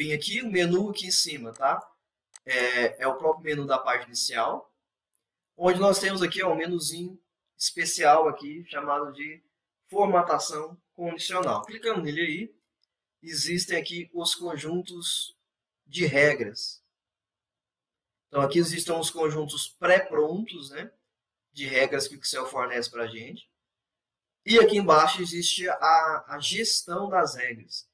vem aqui, o menu aqui em cima, tá? É o próprio menu da página inicial, onde nós temos aqui um menuzinho especial aqui, chamado de formatação condicional. Clicando nele aí, existem aqui os conjuntos de regras. Então, aqui existem os conjuntos pré-prontos, né, de regras que o Excel fornece para a gente. E aqui embaixo existe a gestão das regras.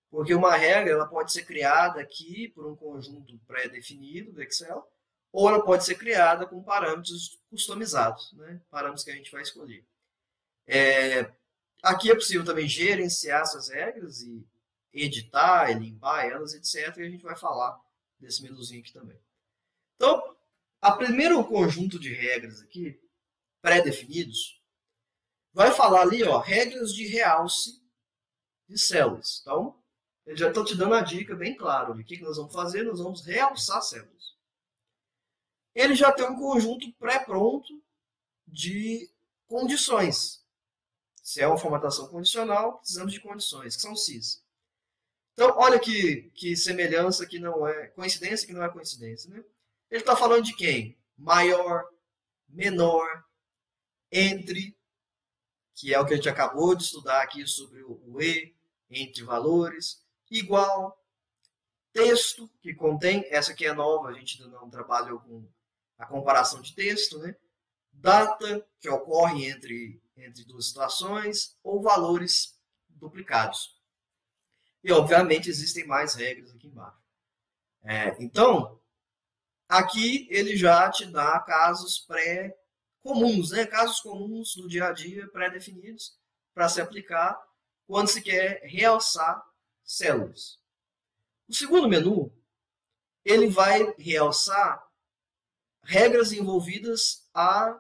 Porque uma regra ela pode ser criada aqui por um conjunto pré-definido do Excel, ou ela pode ser criada com parâmetros customizados, né, parâmetros que a gente vai escolher. Aqui é possível também gerenciar essas regras e editar, e limpar elas, etc. E a gente vai falar desse menuzinho aqui também. Então, o primeiro conjunto de regras aqui, pré-definidos, vai falar ali, ó, regras de realce de células. Então, eles já estão te dando a dica bem clara. O que nós vamos fazer? Nós vamos realçar células. Ele já tem um conjunto pré-pronto de condições. Se é uma formatação condicional, precisamos de condições, que são cis. Então, olha que semelhança que não é coincidência, que não é coincidência, né? Ele está falando de quem? Maior, menor, entre, que é o que a gente acabou de estudar aqui sobre o E, entre valores, igual, texto, que contém, essa aqui é nova, a gente ainda não trabalhou com a comparação de texto, né? Data, que ocorre entre duas situações, ou valores duplicados. E, obviamente, existem mais regras aqui embaixo. Então, aqui ele já te dá casos pré-comuns, né? Casos comuns do dia a dia, pré-definidos, para se aplicar quando se quer realçar células. O segundo menu, ele vai realçar regras envolvidas a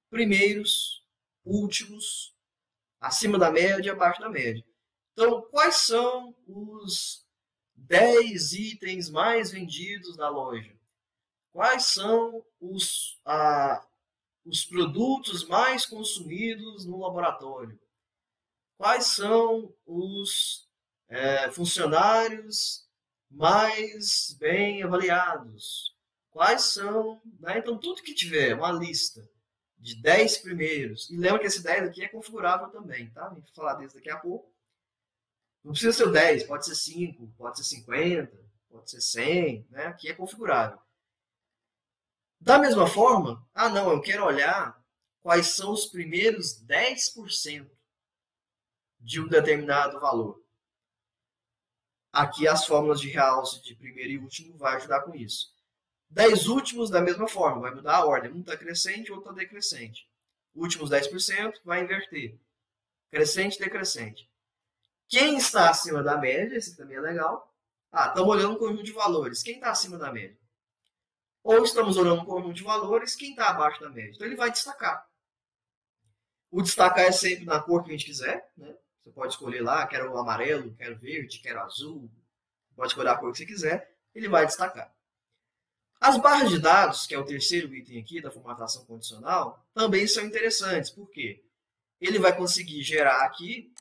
primeiros, últimos, acima da média e abaixo da média. Então, quais são os 10 itens mais vendidos da loja? Quais são os produtos mais consumidos no laboratório? Quais são os funcionários mais bem avaliados? Quais são... Né? Então, tudo que tiver uma lista de 10 primeiros, e lembra que esse 10 aqui é configurável também, tá? A gente vai falar desse daqui a pouco. Não precisa ser o 10, pode ser 5, pode ser 50, pode ser 100, né? Aqui é configurável. Da mesma forma, não, eu quero olhar quais são os primeiros 10% de um determinado valor. Aqui as fórmulas de realce de primeiro e último vai ajudar com isso. 10 últimos da mesma forma, vai mudar a ordem. Um está crescente, outro está decrescente. Últimos 10% vai inverter. Crescente, decrescente. Quem está acima da média, esse também é legal. Estamos olhando um conjunto de valores. Quem está acima da média? Ou estamos olhando um conjunto de valores, quem está abaixo da média? Então ele vai destacar. O destacar é sempre na cor que a gente quiser, né? Você pode escolher lá, quero amarelo, quero verde, quero azul. Pode escolher a cor que você quiser, ele vai destacar. As barras de dados, que é o terceiro item aqui da formatação condicional, também são interessantes. Por quê? Ele vai conseguir gerar aqui,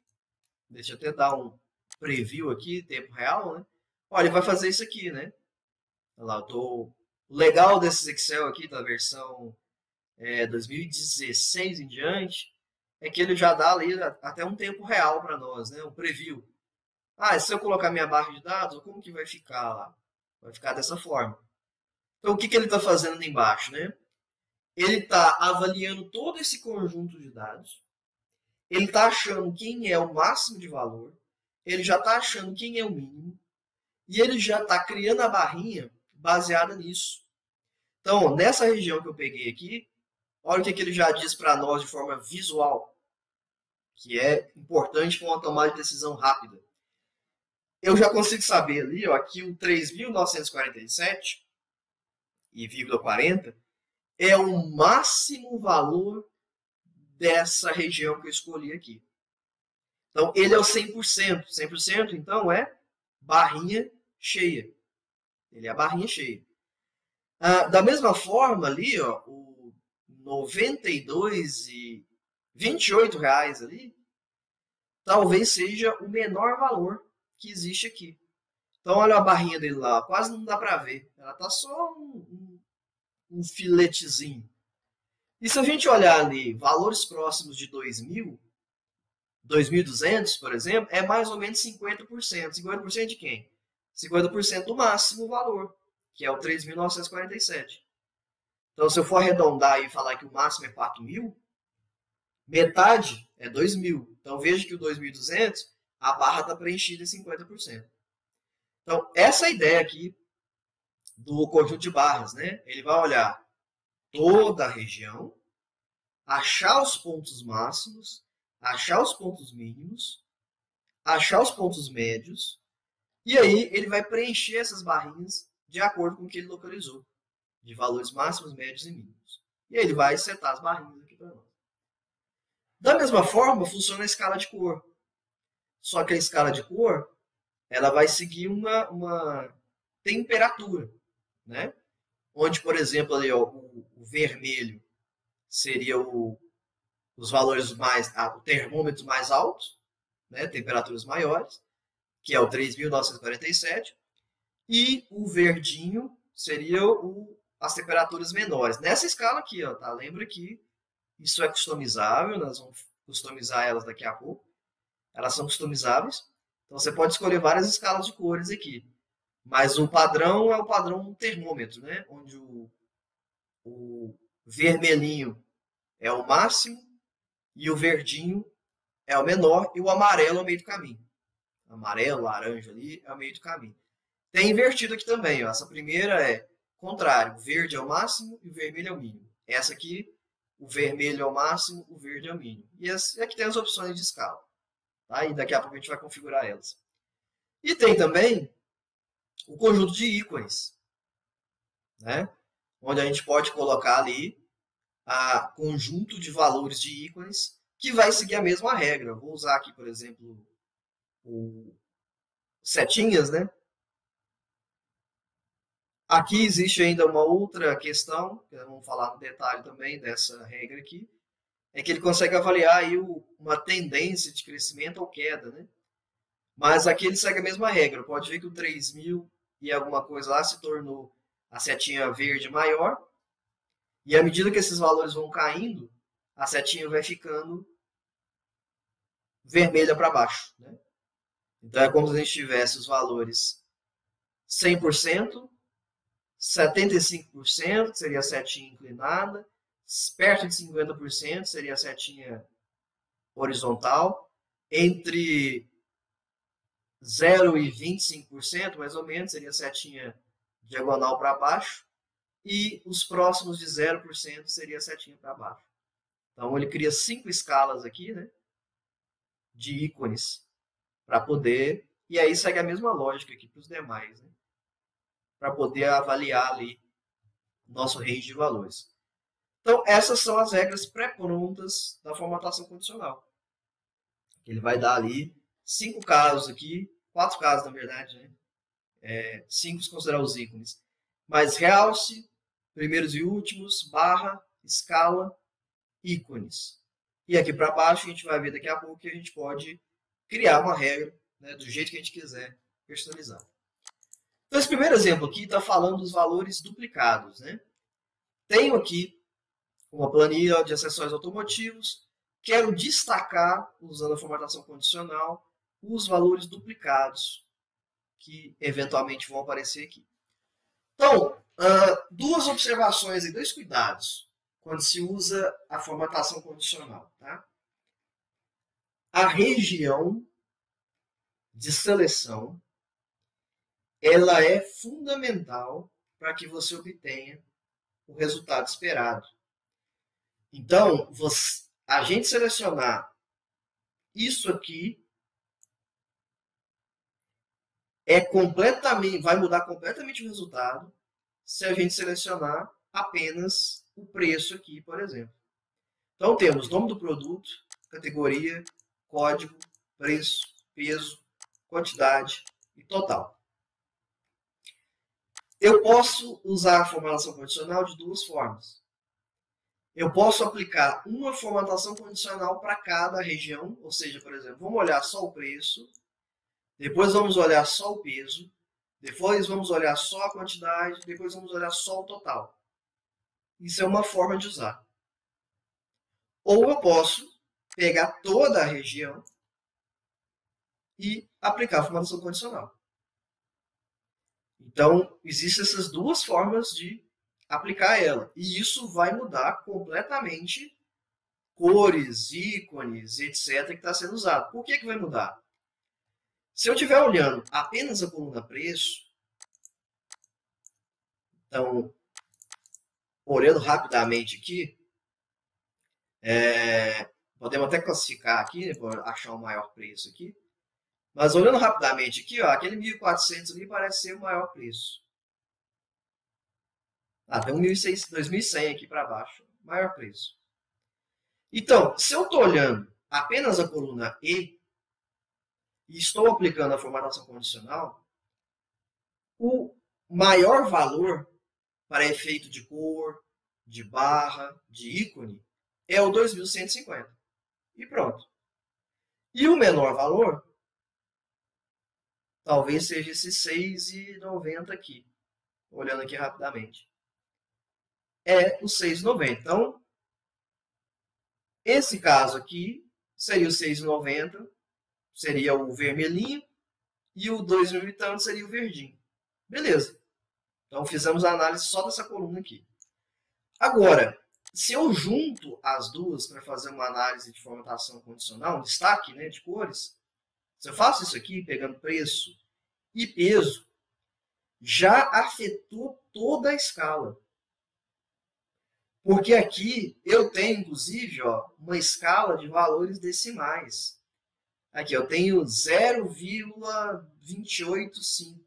deixa eu até dar um preview aqui, tempo real, né? Olha, ele vai fazer isso aqui, né? Olha lá, o legal desses Excel aqui, da versão 2016 em diante, é que ele já dá ali até um tempo real para nós, né? Um preview. Se eu colocar minha barra de dados, como que vai ficar lá? Vai ficar dessa forma. Então, o que ele está fazendo ali embaixo, né? Ele está avaliando todo esse conjunto de dados. Ele está achando quem é o máximo de valor. Ele já está achando quem é o mínimo. E ele já está criando a barrinha baseada nisso. Então, nessa região que eu peguei aqui, olha o que ele já diz para nós de forma visual, que é importante para uma tomada de decisão rápida. Eu já consigo saber ali, ó, aqui o 3.947,40 é o máximo valor dessa região que eu escolhi aqui. Então, ele é o 100%. 100%, então, é barrinha cheia. Ele é a barrinha cheia. Da mesma forma, ali, ó, o R$92,28 ali, talvez seja o menor valor que existe aqui. Então, olha a barrinha dele lá, quase não dá para ver. Ela tá só um filetezinho. E se a gente olhar ali valores próximos de 2000, 2.200, por exemplo, é mais ou menos 50%. 50% de quem? 50% do máximo valor, que é o 3.947. Então, se eu for arredondar e falar que o máximo é 4.000, metade é 2.000. Então, veja que o 2.200, a barra está preenchida em 50%. Então, essa é a ideia aqui do conjunto de barras, né? Ele vai olhar toda a região, achar os pontos máximos, achar os pontos mínimos, achar os pontos médios, e aí ele vai preencher essas barrinhas de acordo com o que ele localizou, de valores máximos, médios e mínimos. E aí ele vai setar as barrinhas aqui para nós. Da mesma forma, funciona a escala de cor. Só que a escala de cor, ela vai seguir uma temperatura, né? Onde, por exemplo, ali, ó, o vermelho seria os valores mais, o termômetro mais altos, né? Temperaturas maiores, que é o 3.947, e o verdinho seria as temperaturas menores. Nessa escala aqui, ó, tá? Lembra que isso é customizável, nós vamos customizar elas daqui a pouco. Elas são customizáveis. Então você pode escolher várias escalas de cores aqui. Mas o padrão é o padrão termômetro, né? Onde o vermelhinho é o máximo e o verdinho é o menor e o amarelo é o meio do caminho. Amarelo, laranja ali é o meio do caminho. Tem invertido aqui também, ó. Essa primeira é contrário, o verde é o máximo e o vermelho é o mínimo. Essa aqui, o vermelho é o máximo, o verde é o mínimo. E aqui tem as opções de escala. Tá? E daqui a pouco a gente vai configurar elas. E tem também o conjunto de ícones, né? Onde a gente pode colocar ali a conjunto de valores de ícones que vai seguir a mesma regra. Eu vou usar aqui, por exemplo, o setinhas, né? Aqui existe ainda uma outra questão, que vamos falar no detalhe também dessa regra aqui, é que ele consegue avaliar aí uma tendência de crescimento ou queda, né? Mas aqui ele segue a mesma regra. Pode ver que o 3.000 e alguma coisa lá se tornou a setinha verde maior. E à medida que esses valores vão caindo, a setinha vai ficando vermelha para baixo, né? Então é como se a gente tivesse os valores 100%, 75%, que seria a setinha inclinada, perto de 50% seria a setinha horizontal, entre 0 e 25%, mais ou menos, seria a setinha diagonal para baixo, e os próximos de 0% seria a setinha para baixo. Então ele cria 5 escalas aqui, né, de ícones para poder, e aí segue a mesma lógica aqui para os demais, né, para poder avaliar ali nosso range de valores. Então essas são as regras pré-prontas da formatação condicional. Ele vai dar ali 5 casos aqui, 4 casos na verdade, né? 5 se considerar os ícones. Mas realce, primeiros e últimos, barra, escala, ícones. E aqui para baixo a gente vai ver daqui a pouco que a gente pode criar uma regra, né, do jeito que a gente quiser personalizar. Então esse primeiro exemplo aqui está falando dos valores duplicados, né? Tenho aqui uma planilha de acessórios automotivos. Quero destacar, usando a formatação condicional, os valores duplicados que eventualmente vão aparecer aqui. Então, duas observações e 2 cuidados quando se usa a formatação condicional. Tá? A região de seleção ela é fundamental para que você obtenha o resultado esperado. Então, a gente selecionar isso aqui vai mudar completamente o resultado se a gente selecionar apenas o preço aqui, por exemplo. Então temos nome do produto, categoria, código, preço, peso, quantidade e total. Eu posso usar a formatação condicional de 2 formas. Eu posso aplicar uma formatação condicional para cada região, ou seja, por exemplo, vamos olhar só o preço, depois vamos olhar só o peso, Depois vamos olhar só a quantidade, depois vamos olhar só o total. Isso é uma forma de usar. Ou eu posso pegar toda a região e aplicar a formatação condicional. Então, existem essas duas formas de aplicar ela. E isso vai mudar completamente cores, ícones, etc. que está sendo usado. Por que vai mudar? Se eu estiver olhando apenas a coluna preço, então, olhando rapidamente aqui, podemos até classificar aqui, né, para achar o maior preço aqui. Mas olhando rapidamente aqui, ó, aquele 1.400 ali parece ser o maior preço. Tem um 2.100 aqui para baixo, maior preço. Então, se eu estou olhando apenas a coluna E e estou aplicando a formatação condicional, o maior valor para efeito de cor, de barra, de ícone, é o 2.150. E pronto. E o menor valor, talvez seja esse 6,90 aqui, olhando aqui rapidamente. É o 6,90. Então, esse caso aqui seria o 6,90, seria o vermelhinho, e o 2.000 e tanto seria o verdinho. Beleza. Então, fizemos a análise só dessa coluna aqui. Agora, se eu junto as duas para fazer uma análise de formatação condicional, um destaque, né, de cores, se eu faço isso aqui, pegando preço e peso, já afetou toda a escala. Porque aqui eu tenho, inclusive, ó, uma escala de valores decimais. Aqui eu tenho 0,285,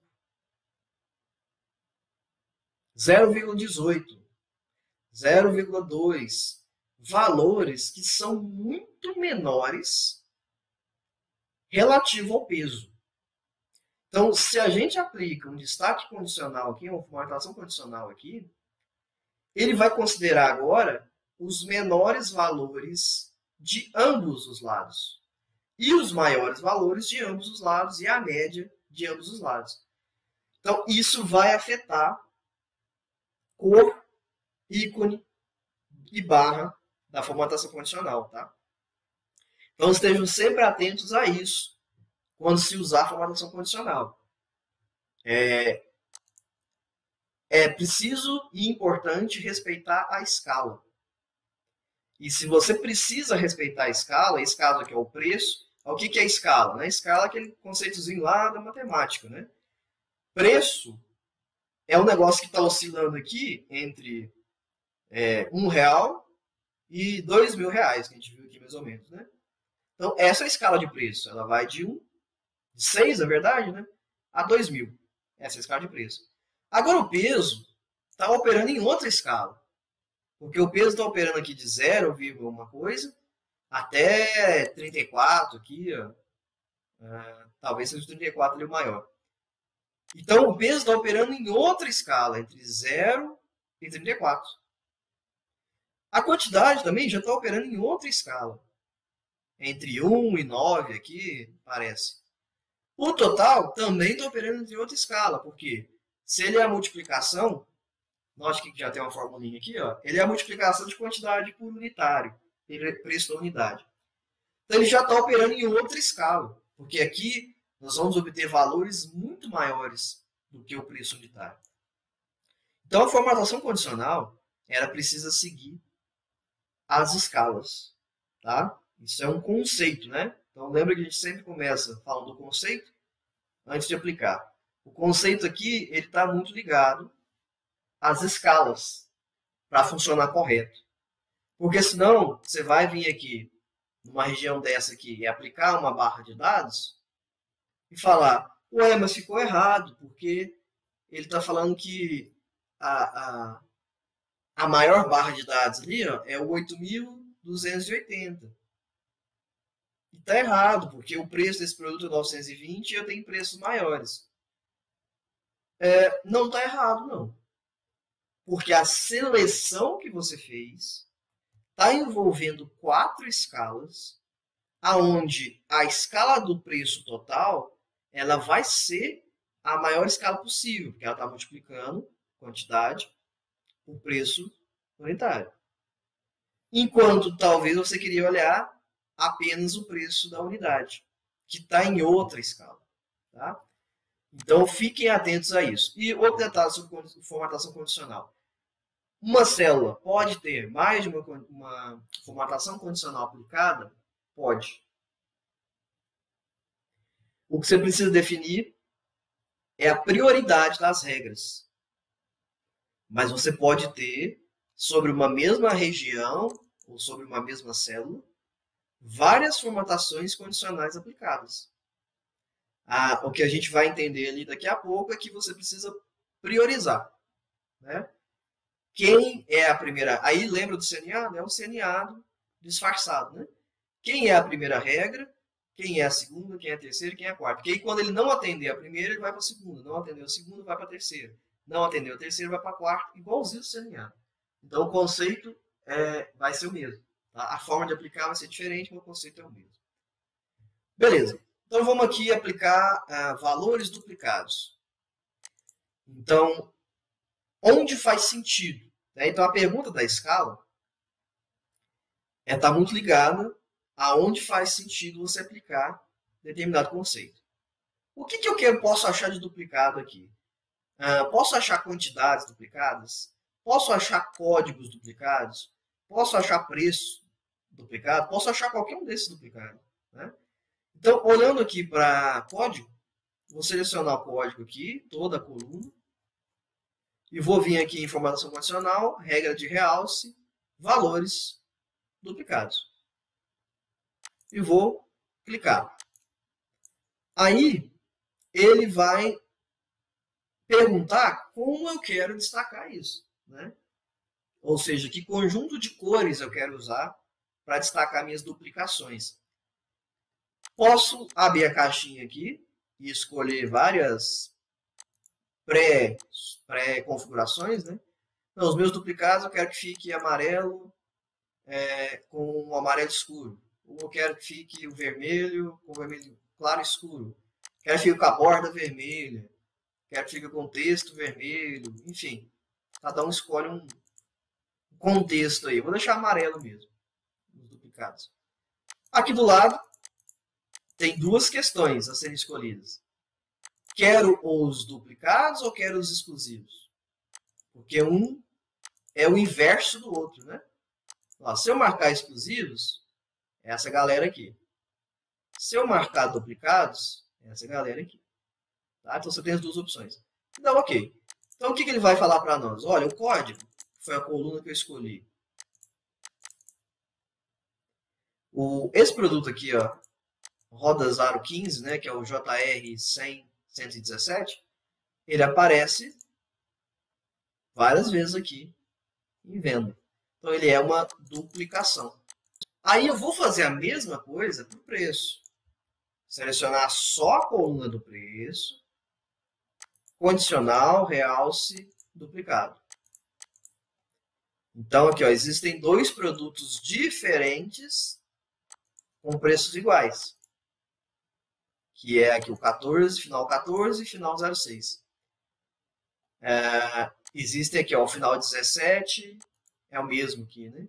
0,18, 0,2. Valores que são muito menores relativo ao peso. Então, se a gente aplica um destaque condicional aqui, uma formatação condicional aqui, ele vai considerar agora os menores valores de ambos os lados. E os maiores valores de ambos os lados e a média de ambos os lados. Então, isso vai afetar cor, ícone e barra da formatação condicional, tá? Então, estejam sempre atentos a isso quando se usar a formatação condicional. É preciso e importante respeitar a escala. E se você precisa respeitar a escala, esse caso aqui é o preço. O que é escala? Né? Escala é aquele conceitozinho lá da matemática. Né? Preço é um negócio que está oscilando aqui entre R$1 e R$2.000, que a gente viu aqui mais ou menos. Né? Então, essa é a escala de preço. Ela vai de 6, na verdade, né? a 2.000. Essa é a escala de preço. Agora, o peso está operando em outra escala. Porque o peso está operando aqui de 0, uma coisa, até 34 aqui, ó. Talvez seja o 34 ali o maior. Então, o peso está operando em outra escala, entre 0 e 34. A quantidade também já está operando em outra escala, entre 1 e 9 aqui, parece. O total também está operando entre outra escala, porque se ele é a multiplicação, nós que já tem uma formulinha aqui, ó, ele é a multiplicação de quantidade por unitário, preço da unidade. Então, ele já está operando em outra escala, porque aqui nós vamos obter valores muito maiores do que o preço unitário. Então, a formatação condicional, ela precisa seguir as escalas, tá? Isso é um conceito, né? Então, lembra que a gente sempre começa falando do conceito antes de aplicar. O conceito aqui, ele está muito ligado às escalas para funcionar correto. Porque senão, você vai vir aqui numa região dessa aqui e aplicar uma barra de dados e falar, ué, mas ficou errado, porque ele está falando que a maior barra de dados ali, ó, é o 8.280. E está errado, porque o preço desse produto é 920 e eu tenho preços maiores. Não está errado, não. Porque a seleção que você fez está envolvendo 4 escalas, aonde a escala do preço total ela vai ser a maior escala possível, porque ela está multiplicando quantidade por preço unitário. Enquanto talvez você queria olhar apenas o preço da unidade, que está em outra escala. Tá? Então, fiquem atentos a isso. E outro detalhe sobre formatação condicional. Uma célula pode ter mais de uma formatação condicional aplicada? Pode. O que você precisa definir é a prioridade das regras. Mas você pode ter, sobre uma mesma região ou sobre uma mesma célula, várias formatações condicionais aplicadas. O que a gente vai entender ali daqui a pouco é que você precisa priorizar. Né? Quem é a primeira... Aí lembra do CNA? É o CNA disfarçado. Né? Quem é a primeira regra, quem é a segunda, quem é a terceira, quem é a quarta. Porque aí quando ele não atender a primeira, ele vai para a segunda. Não atendeu a segunda, vai para a terceira. Não atendeu a terceira, vai para a quarta. Igualzinho o CNA. Então o conceito vai ser o mesmo. Tá? A forma de aplicar vai ser diferente, mas o conceito é o mesmo. Beleza. Então vamos aqui aplicar valores duplicados. Então, onde faz sentido? Né? Então a pergunta da escala está muito ligada aonde faz sentido você aplicar determinado conceito. O que eu posso achar de duplicado aqui? Posso achar quantidades duplicadas? Posso achar códigos duplicados? Posso achar preço duplicado? Posso achar qualquer um desses duplicados. Né? Então, olhando aqui para código, vou selecionar o código aqui, toda a coluna, e vou vir aqui em informação condicional, regra de realce, valores duplicados. E vou clicar. Aí, ele vai perguntar como eu quero destacar isso. Né? Ou seja, que conjunto de cores eu quero usar para destacar minhas duplicações. Posso abrir a caixinha aqui e escolher várias pré-configurações. Né? Então, os meus duplicados eu quero que fique amarelo com um amarelo escuro. Ou eu quero que fique o vermelho com vermelho claro escuro. Quero que fique com a borda vermelha. Quero que fique com o texto vermelho. Enfim, cada um escolhe um contexto aí. Vou deixar amarelo mesmo, os duplicados. Aqui do lado, tem duas questões a serem escolhidas. Quero os duplicados ou quero os exclusivos? Porque um é o inverso do outro, né? Ó, se eu marcar exclusivos, é essa galera aqui. Se eu marcar duplicados, é essa galera aqui. Tá? Então você tem as duas opções. Então, ok. Então o que ele vai falar para nós? Olha, o código foi a coluna que eu escolhi. Esse produto aqui, ó, Rodas Aro 15, né, que é o JR100-117, ele aparece várias vezes aqui em venda. Então ele é uma duplicação. Aí eu vou fazer a mesma coisa para o preço. Selecionar só a coluna do preço, condicional, realce, duplicado. Então aqui, ó, existem dois produtos diferentes com preços iguais. Que é aqui o 14, final 14 e final 06. Existe aqui, ó, o final 17, é o mesmo aqui, né?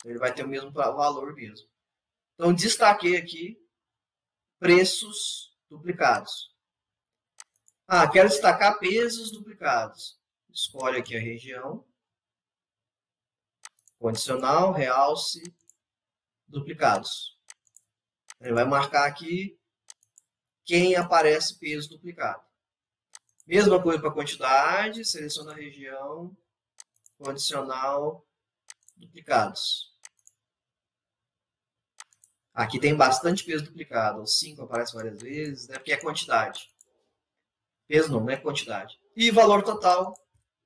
Ele vai ter o mesmo valor mesmo. Então, destaquei aqui preços duplicados. Quero destacar pesos duplicados. Escolhe aqui a região. Condicional, realce, duplicados. Ele vai marcar aqui quem aparece peso duplicado. Mesma coisa para quantidade, seleciona a região, condicional, duplicados. Aqui tem bastante peso duplicado, o 5 aparece várias vezes, né, porque é quantidade. Peso não é quantidade. E valor total,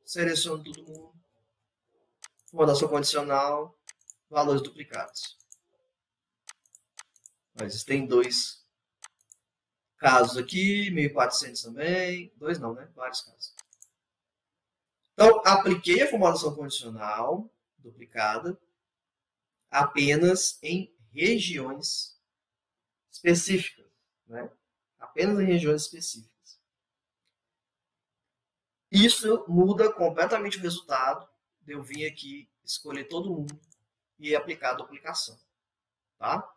seleciono todo mundo, formatação condicional, valores duplicados. Existem dois casos aqui, 1.400 também, dois não, né? Vários casos. Então, apliquei a formatação condicional duplicada apenas em regiões específicas, né? Apenas em regiões específicas. Isso muda completamente o resultado de eu vir aqui, escolher todo mundo e aplicar a duplicação. Tá?